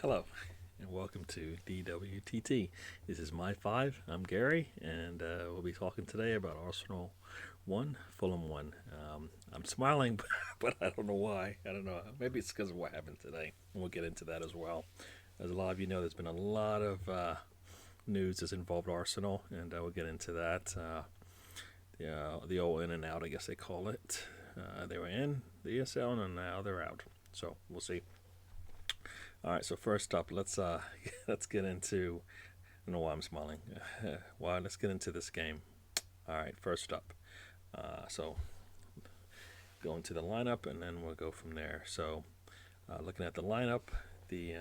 Hello, and welcome to DWTT. This is my five. I'm Gary, and we'll be talking today about Arsenal 1, Fulham 1. I'm smiling, but I don't know why. I don't know. Maybe it's because of what happened today, and we'll get into that as well. As a lot of you know, there's been a lot of news that's involved Arsenal, and we'll get into that. The old in and out, I guess they call it. They were in the ESL, and now they're out. So we'll see. All right, so first up, let's let's get into. I don't know why I'm smiling. Why? Let's get into this game. All right, first up. So go into the lineup, and then we'll go from there. So looking at the lineup, the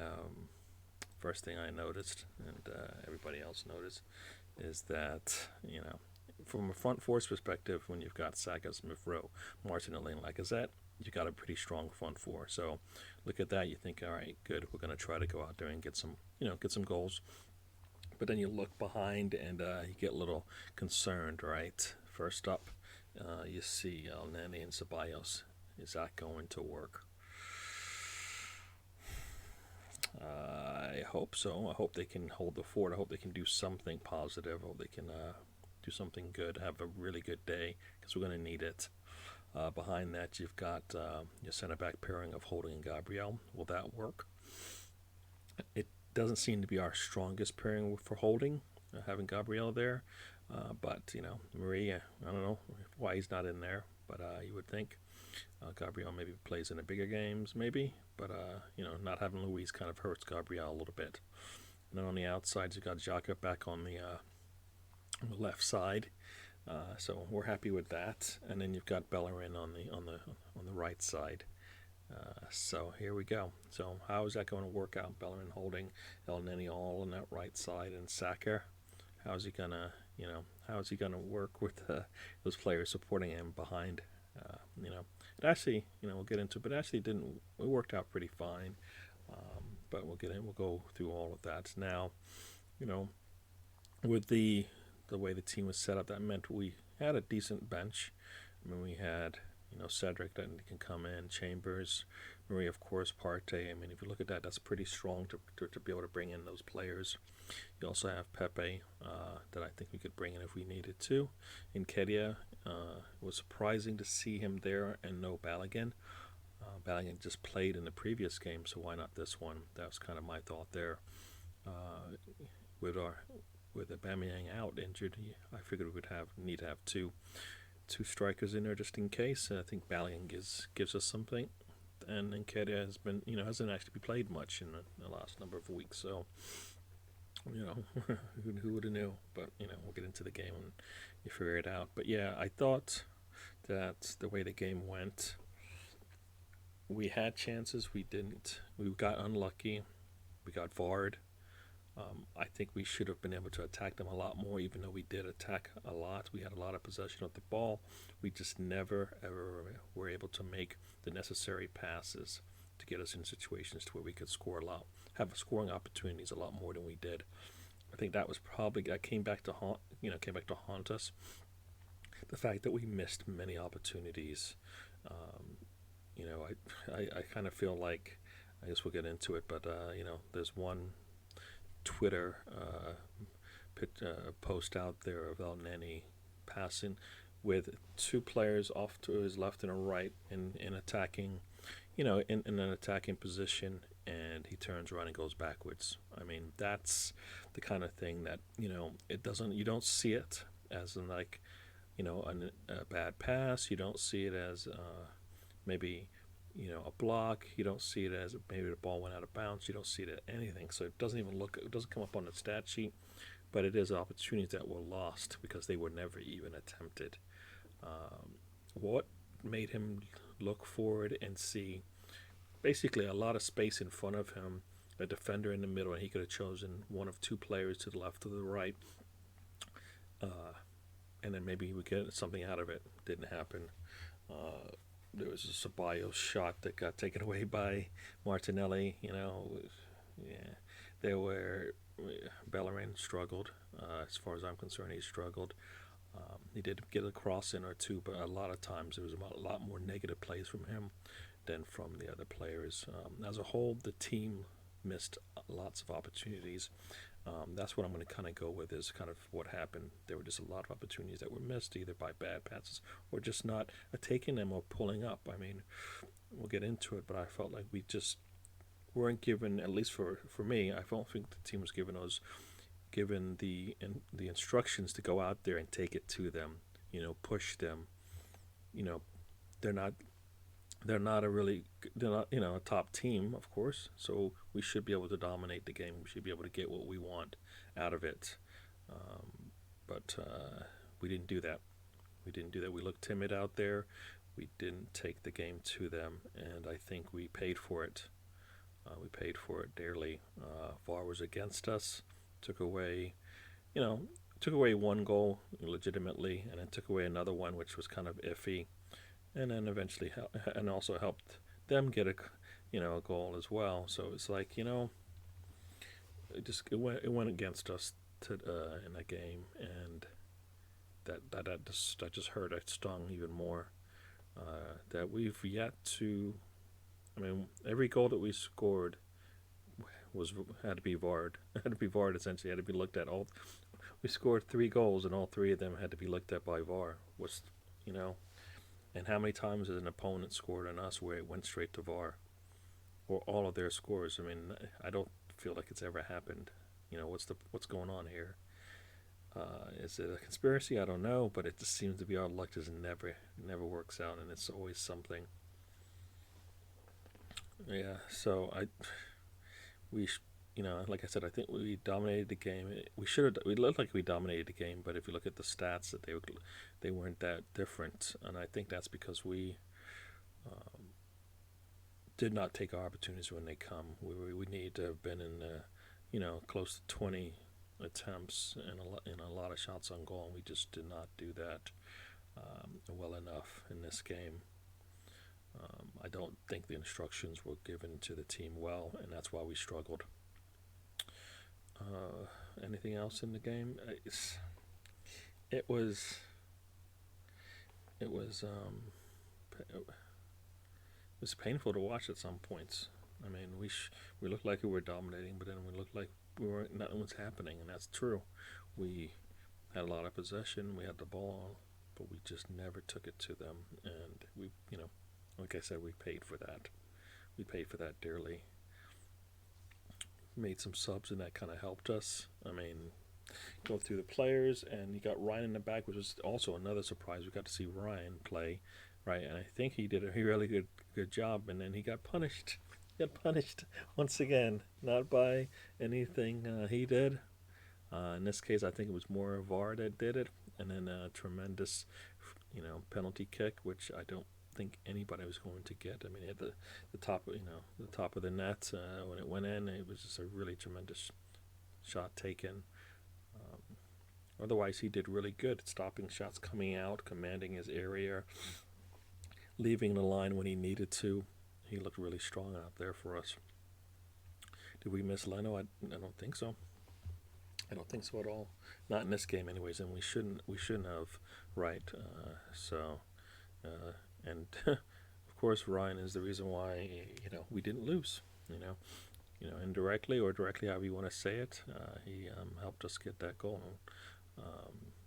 first thing I noticed, and everybody else noticed, is that from a front force perspective, when you've got Saka, Smith Rowe, Martinelli, and Lacazette, you got a pretty strong front four. So look at that, you think, all right, good, we're going to try to go out there and get some goals. But then you look behind and you get a little concerned, right? First up, you see El Nani and Ceballos. Is that going to work? I hope so. I hope they can hold the fort. I hope they can do something positive. I hope they can do something good, have a really good day, because we're going to need it. Behind that, you've got your center back pairing of Holding and Gabriel. Will that work? It doesn't seem to be our strongest pairing for Holding, having Gabriel there. But, Maria, I don't know why he's not in there, but you would think Gabriel maybe plays in the bigger games, maybe. But, not having Luis kind of hurts Gabriel a little bit. And then on the outside, you've got Xhaka back on the left side. So we're happy with that, and then you've got Bellerin on the right side. So here we go. So how is that going to work out? Bellerin holding El Neni all on that right side, and Saka. How's he gonna work with those players supporting him behind? It actually, we'll get into it, but it actually didn't. It worked out pretty fine. But we'll get in. We'll go through all of that now. With the way the team was set up, that meant we had a decent bench. We had, Cedric that can come in, Chambers, Marie, of course, Partey. If you look at that, that's pretty strong to be able to bring in those players. You also have Pepe that I think we could bring in if we needed to. In Kedia, it was surprising to see him there and no Balogun. Balogun just played in the previous game, so why not this one? That was kind of my thought there. With Aubameyang out injured, I figured we would need to have two strikers in there just in case. I think Balogun gives us something, and Nketiah hasn't actually played much in the last number of weeks. So who would have knew? But we'll get into the game and you figure it out. But yeah, I thought that the way the game went, we had chances, we didn't. We got unlucky. We got VAR'd. I think we should have been able to attack them a lot more, even though we did attack a lot. We had a lot of possession of the ball. We just never, ever were able to make the necessary passes to get us in situations to where we could score a lot, have scoring opportunities a lot more than we did. I think that was probably that came back to haunt us. The fact that we missed many opportunities. I kind of feel like, I guess we'll get into it, but there's one Twitter post out there of El Neni passing with two players off to his left and a right in attacking, in an attacking position, and he turns around and goes backwards. That's the kind of thing that you don't see it as in like a bad pass. You don't see it as maybe a block. You don't see it as maybe the ball went out of bounds. You don't see it at anything. So it doesn't come up on the stat sheet, but it is opportunities that were lost because they were never even attempted. What made him look forward and see basically a lot of space in front of him, a defender in the middle, and he could have chosen one of two players to the left or the right, and then maybe he would get something out of it. Didn't happen. There was a Ceballos shot that got taken away by Martinelli. There were Bellerin struggled. As far as I'm concerned, he struggled. He did get a cross in or two, but a lot of times there was a lot more negative plays from him than from the other players. As a whole, the team missed lots of opportunities. That's what I'm going to kind of go with is kind of what happened. There were just a lot of opportunities that were missed either by bad passes or just not taking them or pulling up. I mean, we'll get into it, but I felt like we just weren't given, at least for me, I don't think the team was given the instructions to go out there and take it to them, push them. You know, they're not they're not a top team, of course. So we should be able to dominate the game. We should be able to get what we want out of it. But we didn't do that. We didn't do that. We looked timid out there. We didn't take the game to them, and I think we paid for it. We paid for it dearly. VAR was against us. Took away, you know, took away one goal legitimately, and then took away another one, which was kind of iffy, and then eventually, and also helped them get a goal as well. So it's like it went against us in that game, and that just hurt. It stung even more. That we've yet to. I mean, every goal that we scored had to be VAR'd. Had to be VAR'd essentially. Had to be looked at. We scored 3 goals, and all 3 of them had to be looked at by VAR. And how many times has an opponent scored on us where it went straight to VAR, or all of their scores? I mean, I don't feel like it's ever happened. What's going on here? Is it a conspiracy? I don't know, but it just seems to be our luck just never works out, and it's always something. Yeah. So like I said, I think we dominated the game. We looked like we dominated the game, but if you look at the stats, that they weren't that different, and I think that's because we did not take our opportunities when they come. We need to have been in close to 20 attempts and a lot of shots on goal, and we just did not do that well enough in this game. I don't think the instructions were given to the team well, and that's why we struggled. Anything else in the game? It was it was painful to watch at some points. I mean, we looked like we were dominating, but then we looked like we weren't. Nothing was happening, and that's true. We had a lot of possession. We had the ball, but we just never took it to them, and like I said, we paid for that. We paid for that dearly. Made some subs, and that kind of helped us. I mean, go through the players, and you got Ryan in the back, which was also another surprise. We got to see Ryan play, right? And I think he did a really good job, and then he got punished. He got punished once again, not by anything he did. In this case, I think it was more VAR that did it, and then a tremendous, penalty kick, which I don't think anybody was going to get. I mean, at the top, the top of the net when it went in, it was just a really tremendous shot taken. Otherwise, he did really good at stopping shots coming out, commanding his area, leaving the line when he needed to. He looked really strong out there for us. Did we miss Leno? I don't think so. I don't think so at all. Not in this game, anyways. And we shouldn't have, right? And of course, Ryan is the reason why we didn't lose. Indirectly or directly, however you want to say it, he helped us get that goal.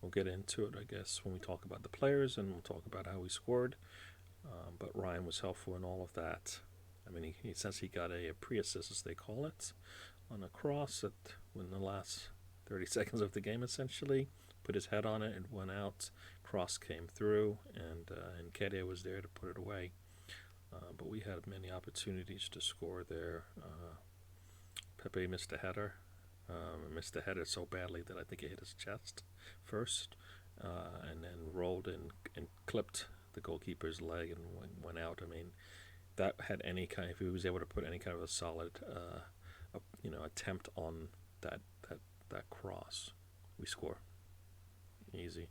We'll get into it, I guess, when we talk about the players, and we'll talk about how we scored. But Ryan was helpful in all of that. I mean, he since he got a pre-assist, as they call it, on a cross in the last 30 seconds of the game, essentially. Put his head on it, it went out, cross came through, and Nketiah was there to put it away. But we had many opportunities to score there. Pepe missed a header. Missed the header so badly that I think it hit his chest first, and then rolled and clipped the goalkeeper's leg and went out. I mean, that had any kind. If he was able to put any kind of a solid, attempt on that cross, we score easy.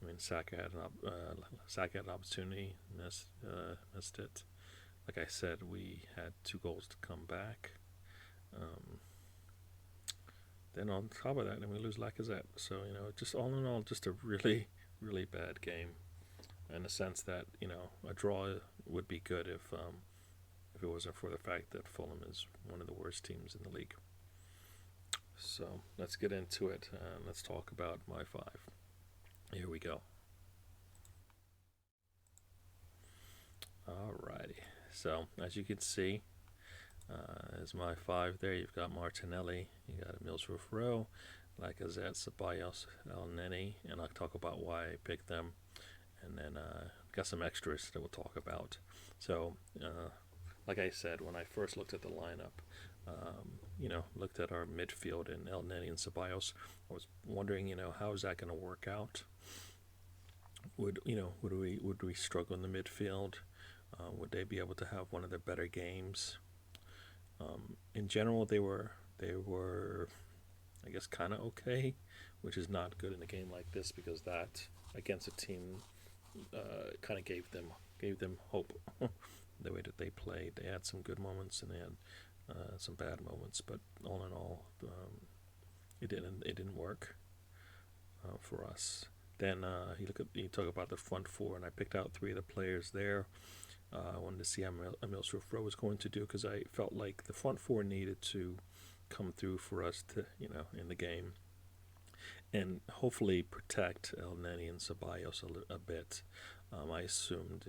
I mean, Saka had an opportunity, missed it. Like I said, we had 2 goals to come back. Then on top of that, then we lose Lacazette. So just all in all, just a really, really bad game. In the sense that a draw would be good if if it wasn't for the fact that Fulham is one of the worst teams in the league. So let's get into it. Let's talk about my five. Here we go. Alrighty. So as you can see, as my five there, you've got Martinelli, you got Mills-Roof Rowe, Lacazette, Ceballos, El Neni, and I'll talk about why I picked them, and then got some extras that we'll talk about. So, like I said, when I first looked at the lineup, looked at our midfield and El Neni and Ceballos, I was wondering, how is that going to work out? Would we struggle in the midfield? Would they be able to have one of their better games? In general, they were, I guess, kind of okay, which is not good in a game like this because that against a team kind of gave them hope. The way that they played, they had some good moments and they had some bad moments, but all in all, it didn't work for us. Then you talk about the front four, and I picked out three of the players there. I wanted to see how Mills-Roof Rowe was going to do because I felt like the front four needed to come through for us to, in the game, and hopefully protect El Neni and Ceballos a bit. I assumed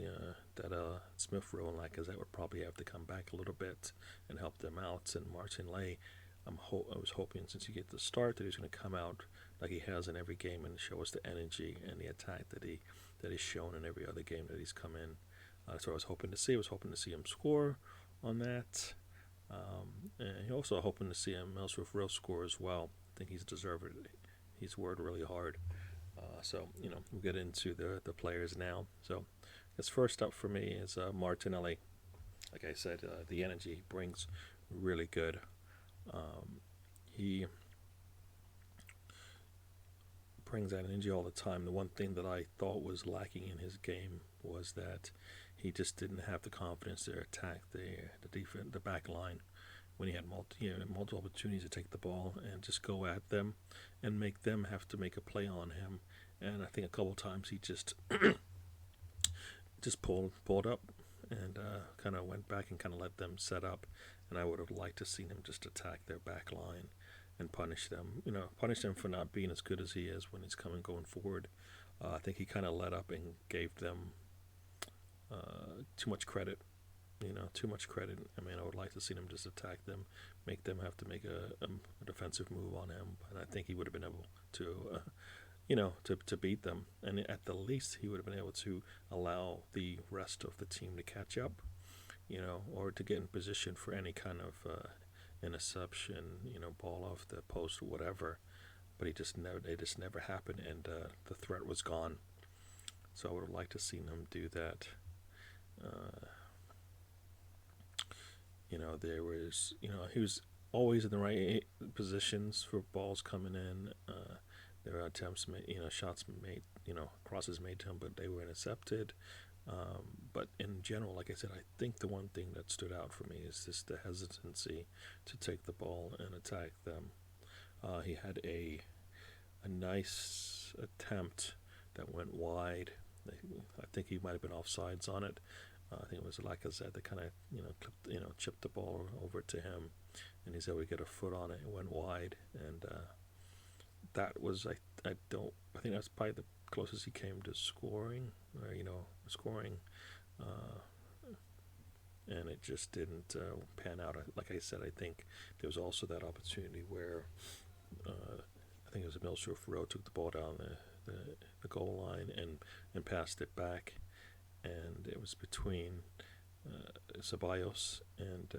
that Smith Rowe and Lacazette would probably have to come back a little bit and help them out. And Martinelli, I was hoping since he gets the start that he's going to come out like he has in every game and show us the energy and the attack that he's shown in every other game that he's come in. So I was hoping to see. I was hoping to see him score on that. And also hoping to see him Mills-Roof Rowe score as well. I think he's deserved it. He's worked really hard. So we'll get into the players now. So I guess first up for me is Martinelli. Like I said, the energy he brings really good. He brings that energy all the time. The one thing that I thought was lacking in his game was that he just didn't have the confidence to attack the back line when he had multiple opportunities to take the ball and just go at them and make them have to make a play on him. And I think a couple of times he just pulled up and kind of went back and kind of let them set up. And I would have liked to seen him just attack their back line and punish them. Punish them for not being as good as he is when he's going forward. I think he kind of let up and gave them too much credit. Too much credit. I mean, I would like to see him just attack them, make them have to make a defensive move on him. And I think he would have been able to, to beat them. And at the least, he would have been able to allow the rest of the team to catch up, or to get in position for any kind of interception, ball off the post or whatever. But it just never happened, and the threat was gone. So I would have liked to seen him do that. There was, he was always in the right positions for balls coming in. There were attempts made, shots made, crosses made to him, but they were intercepted. But in general, like I said, I think the one thing that stood out for me is just the hesitancy to take the ball and attack them. He had a nice attempt that went wide. I think he might have been offsides on it. I think it was Lacazette that kind of chipped the ball over to him, and he's able to get a foot on it. It went wide, and that was I think that's probably the closest he came to scoring, and it just didn't pan out. Like I said, I think there was also that opportunity where I think it was Mills-Roof Rowe took the ball down the goal line and passed it back, and it was between Ceballos and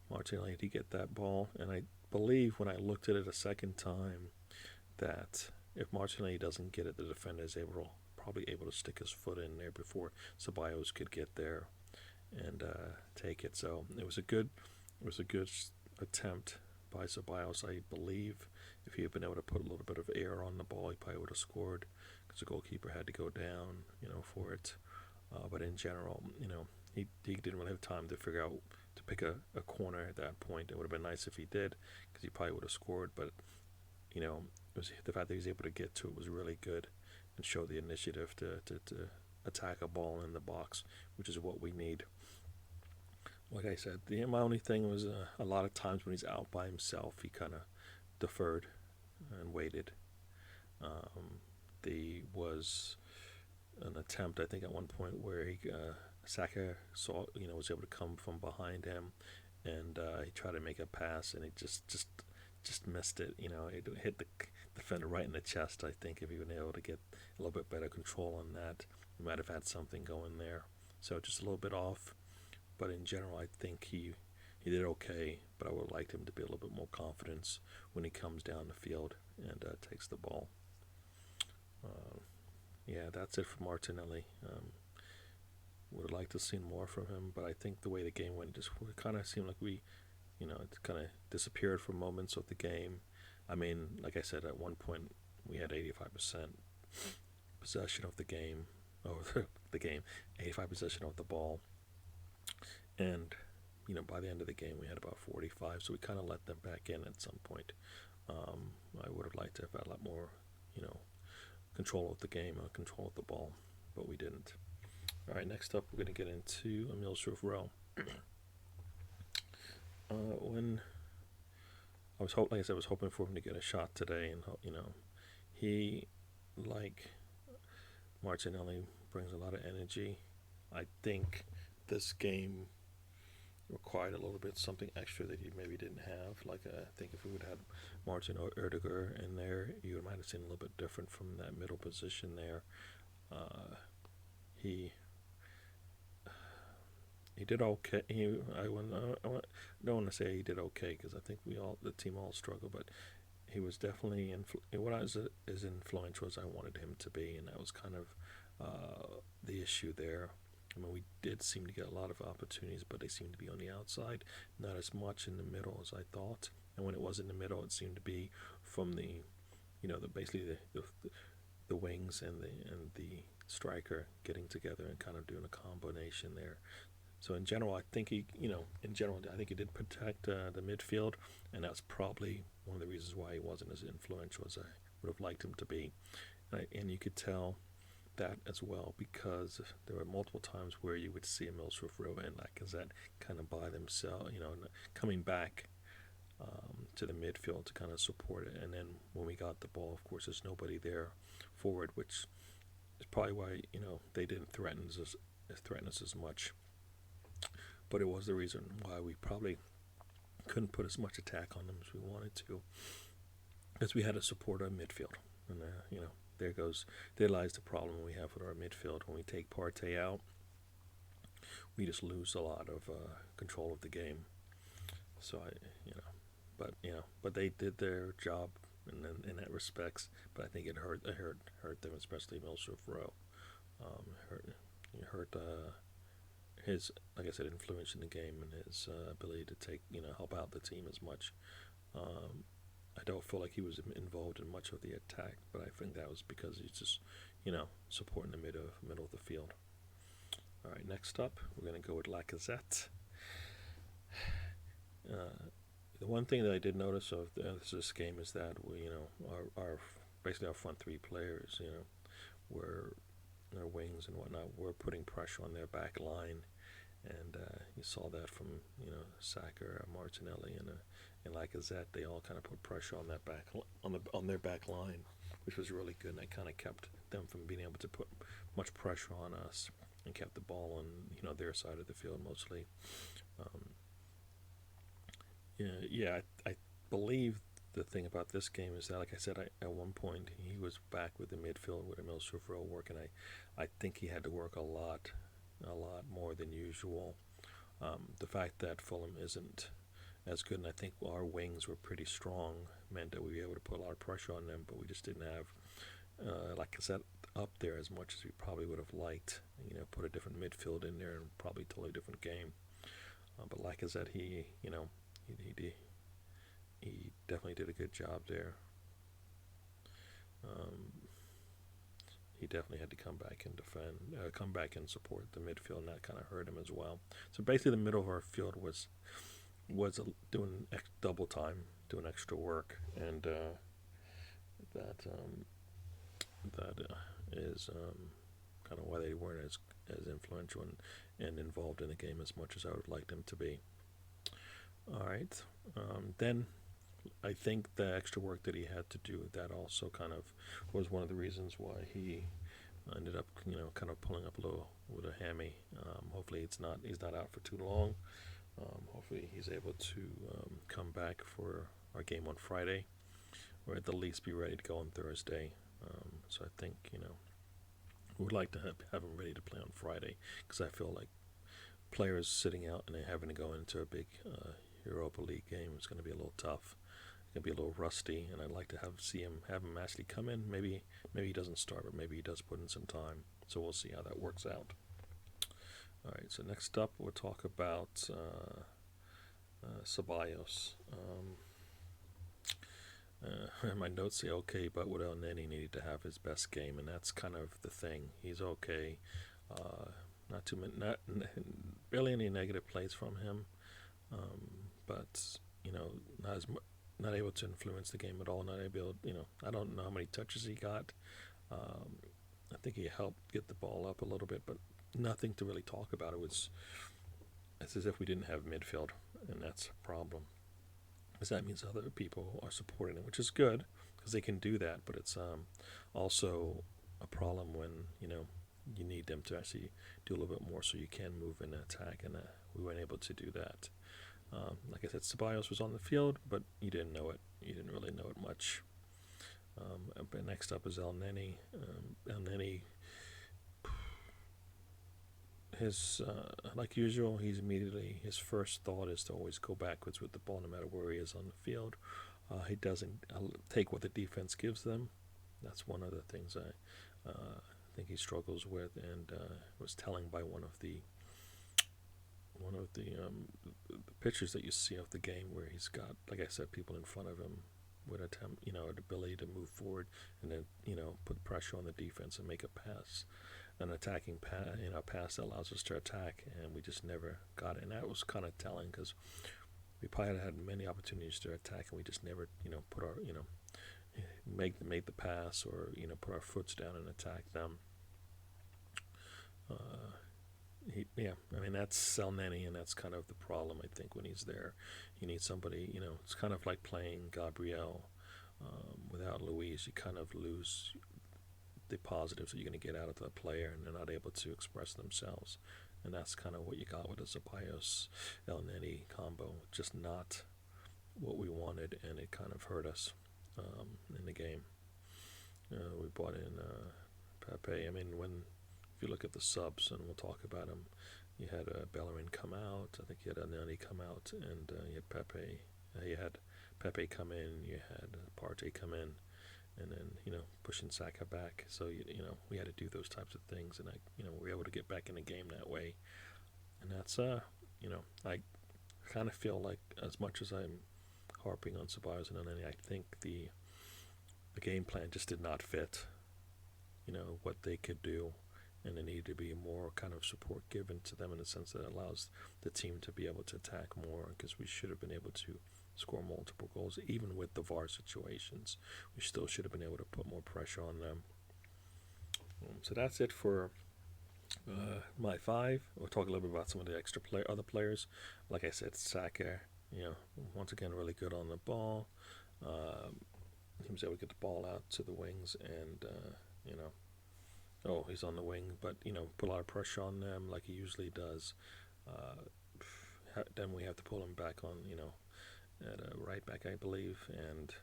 Martinelli to get that ball. And I believe when I looked at it a second time that if Martinelli doesn't get it, the defender is probably able to stick his foot in there before Ceballos could get there and take it. So it was a good attempt by Ceballos. I believe if he had been able to put a little bit of air on the ball, he probably would have scored because the goalkeeper had to go down, for it. But in general, he didn't really have time to figure out to pick a corner at that point. It would have been nice if he did because he probably would have scored. But it was the fact that he was able to get to it was really good and show the initiative to attack a ball in the box, which is what we need. like I said, my only thing was a lot of times when he's out by himself, he kind of deferred and waited. Um, the was an attempt, I think, at one point where Saka saw, was able to come from behind him, and he tried to make a pass, and he just missed it. It hit the defender right in the chest. I think if he been able to get a little bit better control on that, he might have had something going there. So just a little bit off, but in general, I think he did okay. But I would like him to be a little bit more confidence when he comes down the field and takes the ball. Uh, yeah, that's it for Martinelli. Would have liked to see more from him, but I think the way the game went, just kind of seemed like it kind of disappeared for moments of the game. I mean, like I said, at one point we had 85% possession of the game, or the game, 85 possession of the ball, and by the end of the game we had about 45. So we kind of let them back in at some point. I would have liked to have had a lot more, control of the game, control of the ball, but we didn't. All right, next up we're going to get into Emile Smith Rowe. When like I said, I was hoping for him to get a shot today, and he, like Martinelli, brings a lot of energy. I think this game required a little bit something extra that he maybe didn't have. Like I think if we would have had Martin or Erdiger in there, you might have seen a little bit different from that middle position there. He did okay. Don't want to say he did okay because I think the team all struggled, but he was definitely what I was as influential as I wanted him to be, and that was kind of the issue there. I mean, we did seem to get a lot of opportunities, but they seemed to be on the outside, not as much in the middle as I thought. And when it was in the middle, it seemed to be from basically the wings and the striker getting together and kind of doing a combination there. So in general, I think he did protect the midfield, and that's probably one of the reasons why he wasn't as influential as I would have liked him to be. And you could tell that as well because there were multiple times where you would see Emile Smith Rowe and Lacazette kind of by themselves, coming back to the midfield to kind of support it. And then when we got the ball, of course, there's nobody there forward, which is probably why they didn't threaten us as much. But it was the reason why we probably couldn't put as much attack on them as we wanted to, because we had to support our midfield. And there lies the problem we have with our midfield. When we take Partey out, we just lose a lot of control of the game. So but they did their job in that respects. But I think it hurt them, especially Emile Smith Rowe. Hurt his, like I said, influence in the game and his ability to help out the team as much. I don't feel like he was involved in much of the attack, but I think that was because he's just, supporting the middle of the field. All right, next up, we're going to go with Lacazette. The one thing that I did notice of this game is that we, our basically our front three players, were their wings and whatnot, were putting pressure on their back line, and you saw that from Saka, Martinelli, and Lacazette. They all kind of put pressure on that on their back line, which was really good. And that kind of kept them from being able to put much pressure on us and kept the ball on their side of the field mostly. I believe the thing about this game is that, like I said, at one point he was back with the midfield with Emile Smith Rowe working. I think he had to work a lot more than usual. The fact that Fulham isn't as good, and I think our wings were pretty strong, meant that we were able to put a lot of pressure on them, but we just didn't have, like I said, up there as much as we probably would have liked. Put a different midfield in there and probably totally different game. But like I said, he definitely did a good job there. He definitely had to come back and defend, come back and support the midfield, and that kind of hurt him as well. So basically, the middle of our field was doing double time, doing extra work, and that is kind of why they weren't as influential and involved in the game as much as I would like them to be. All right. Then I think the extra work that he had to do, that also kind of was one of the reasons why he ended up, kind of pulling up a little with a hammy. Hopefully he's not out for too long. Hopefully he's able to come back for our game on Friday, or at the least be ready to go on Thursday. So I think, we would like to have him ready to play on Friday, because I feel like players sitting out and having to go into a big Europa League game is going to be a little tough. It's going to be a little rusty, and I'd like to have him actually come in. Maybe he doesn't start, but maybe he does put in some time. So we'll see how that works out. All right. So next up, we'll talk about Ceballos. My notes say okay, but with El Neni needed to have his best game, and that's kind of the thing. He's okay. Not too many, not barely any negative plays from him, but not able to influence the game at all. Not able, I don't know how many touches he got. I think he helped get the ball up a little bit, but nothing to really talk about. It's as if we didn't have midfield, and that's a problem. Because that means other people are supporting him, which is good because they can do that. But it's also a problem when you need them to actually do a little bit more so you can move and attack, and we weren't able to do that. Like I said, Ceballos was on the field, but you didn't know it. You didn't really know it much. But next up is El Neni. El Neni, like usual, his first thought is to always go backwards with the ball no matter where he is on the field. He doesn't take what the defense gives them. That's one of the things I think he struggles with, and was telling by one of the pictures that you see of the game where he's got, like I said, people in front of him would attempt, an ability to move forward and then, put pressure on the defense and make a pass, an attacking pass that allows us to attack, and we just never got it. And that was kind of telling because we probably had many opportunities to attack, and we just never, put our, make the pass or put our foots down and attack them. That's El Neni, and that's kind of the problem. I think when he's there, you need somebody. It's kind of like playing Gabriel without Luis. You kind of lose the positives that you're going to get out of the player, and they're not able to express themselves. And that's kind of what you got with the Ceballos El Neni combo. Just not what we wanted, and it kind of hurt us in the game. We brought in Pepe. If you look at the subs, and we'll talk about them, you had Bellerin come out. I think you had Nani come out, and you had Pepe. You had Pepe come in. You had Partey come in, and then pushing Saka back. So we had to do those types of things, and we were able to get back in the game that way. And that's I kind of feel like, as much as I'm harping on Ceballos and Nani, I think the game plan just did not fit. What they could do. And there needed to be more kind of support given to them in the sense that it allows the team to be able to attack more, because we should have been able to score multiple goals. Even with the VAR situations, we still should have been able to put more pressure on them. So that's it for my five. We'll talk a little bit about some of the other players. Like I said, Saka, once again, really good on the ball. He was able to get the ball out to the wings, and he's on the wing, but put a lot of pressure on them like he usually does. Then we have to pull him back on, at a right back, I believe, and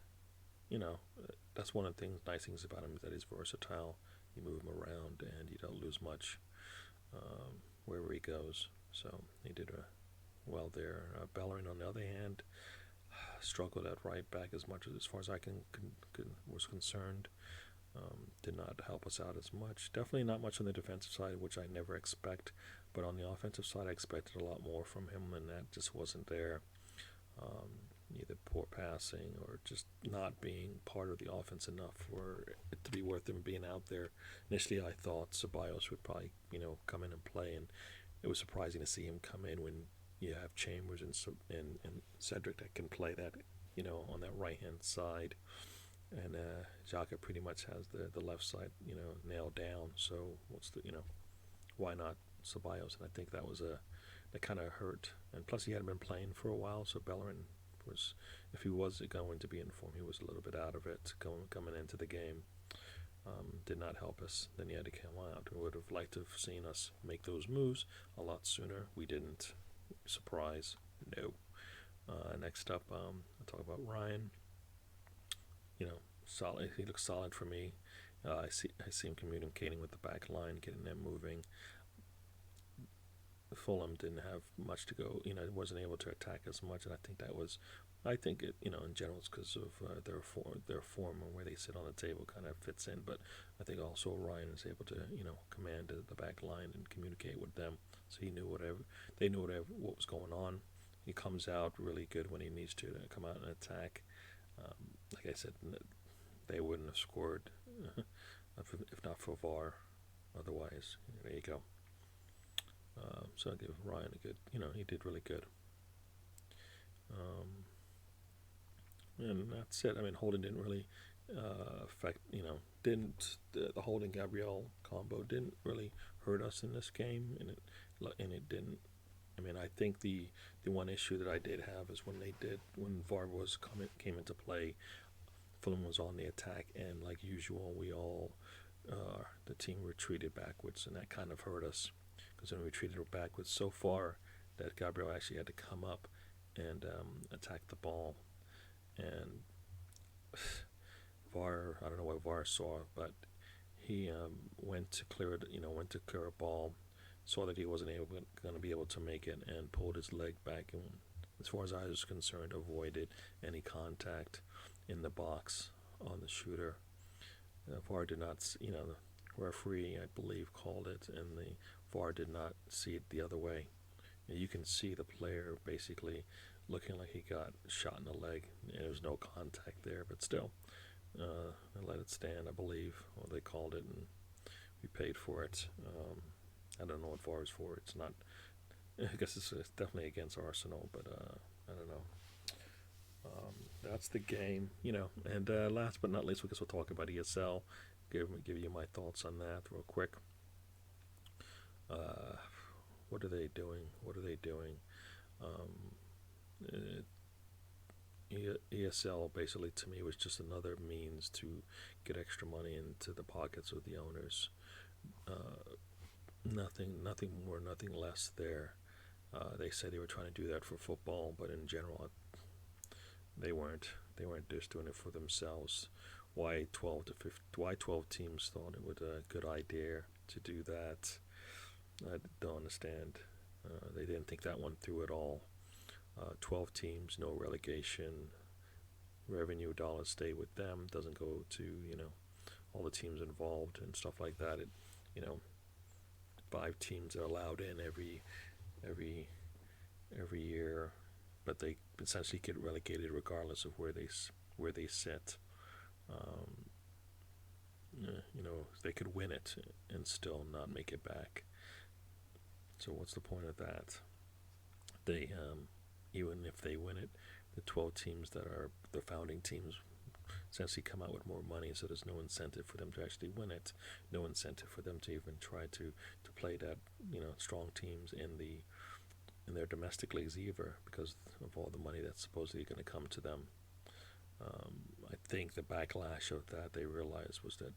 that's one of the nice things about him, is that he's versatile. You move him around, and you don't lose much wherever he goes. So he did well there. Bellerin, on the other hand, struggled at right back as far as I was concerned. Did not help us out as much. Definitely not much on the defensive side, which I never expect. But on the offensive side, I expected a lot more from him, and that just wasn't there. Either poor passing or just not being part of the offense enough for it to be worth him being out there. Initially, I thought Ceballos would probably, come in and play, and it was surprising to see him come in when you have Chambers and Cedric that can play that, on that right-hand side. And Xhaka pretty much has the left side, nailed down. So why not Ceballos? And I think that kind of hurt. And plus, he hadn't been playing for a while, so Bellerin was, if he was going to be in form, he was a little bit out of it coming into the game. Did not help us. Then he had to come out. We would have liked to have seen us make those moves a lot sooner. We didn't. Surprise, no. Next up, I'll talk about Ryan. Solid. He looks solid for me. I see him communicating with the back line, getting them moving. Fulham didn't have much to go. Wasn't able to attack as much, and I think that was. I think it, in general, it's because of their form and where they sit on the table kind of fits in. But I think also Ryan is able to, command the back line and communicate with them. So he knew what was going on. He comes out really good when he needs to come out and attack. Like I said, they wouldn't have scored if not for VAR. Otherwise, there you go. So I give Ryan a good, he did really good. And that's it. I mean, Holding didn't really affect, the Holding Gabriel combo didn't really hurt us in this game, and it didn't. I mean, I think the one issue that I did have is when VAR came into play, Fulham was on the attack, and like usual, the team retreated backwards, and that kind of hurt us. Because when we retreated backwards so far that Gabriel actually had to come up and attack the ball. And VAR, I don't know what VAR saw, but he went to clear a ball, saw that he wasn't going to be able to make it, and pulled his leg back, and as far as I was concerned, avoided any contact in the box on the shooter. VAR did not, the referee, I believe, called it, and the VAR did not see it the other way. You can see the player basically looking like he got shot in the leg. There was no contact there, but still, I let it stand, I believe. Or they called it, and we paid for it. I don't know what VAR is for. It's not. I guess it's definitely against Arsenal, but I don't know. That's the game, And last but not least, I guess we'll talk about ESL. Give you my thoughts on that real quick. What are they doing? ESL basically to me was just another means to get extra money into the pockets of the owners. Nothing more, nothing less there. They said they were trying to do that for football, but in general, they weren't. They weren't just doing it for themselves. Why 12 teams thought it was a good idea to do that? I don't understand. They didn't think that one through at all. 12 teams, no relegation. Revenue dollars stay with them. Doesn't go to all the teams involved and stuff like that. 5 teams are allowed in every year, but they essentially get relegated regardless of where they sit. They could win it and still not make it back. So what's the point of that? They, even if they win it, the 12 teams that are the founding teams essentially come out with more money, so there's no incentive for them to actually win it. No incentive for them to even try to play that strong teams in their domestic leagues either, because of all the money that's supposedly going to come to them. I think the backlash of that they realized was that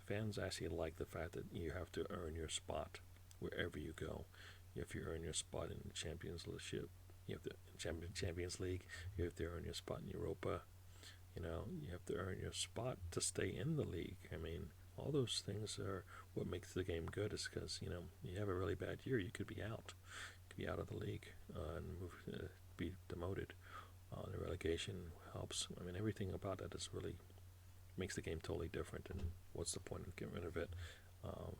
fans actually like the fact that you have to earn your spot wherever you go. If you earn your spot in the Champions League, you have to earn your spot in Europa. You have to earn your spot to stay in the league. I mean, all those things are what makes the game good. Is because you have a really bad year, you could be out. You could be out of the league and be demoted. The relegation helps. I mean, everything about that is really makes the game totally different. And what's the point of getting rid of it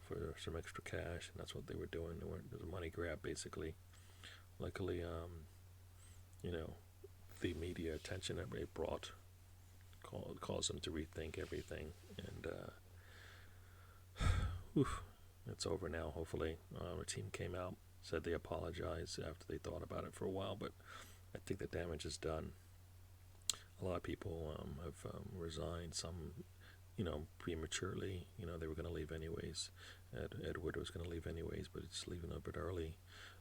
for some extra cash? And that's what they were doing. It was a money grab, basically. Luckily, the media attention that they brought caused them to rethink everything. And it's over now, hopefully. Our team came out, said they apologized after they thought about it for a while, but I think the damage is done. A lot of people have resigned. Some, prematurely. They were going to leave anyways. Edward was going to leave anyways, but it's leaving a bit early.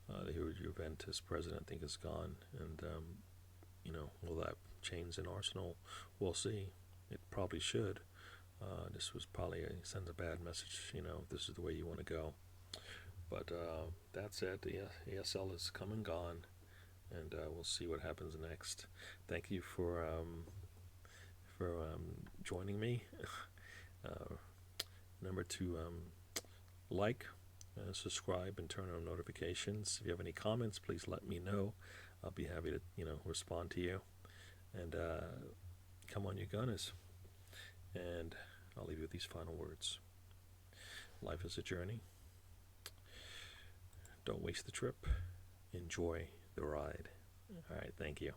The Juventus president, I think, is gone, and will that change in Arsenal? We'll see. It probably should. This was probably sends a bad message. If this is the way you want to go. But that said, the ASL is come and gone, and we'll see what happens next. Thank you for joining me. Remember to like, subscribe, and turn on notifications. If you have any comments, please let me know. I'll be happy to respond to you. And come on, you Gunners. And I'll leave you with these final words. Life is a journey. Don't waste the trip. Enjoy the ride. All right, thank you.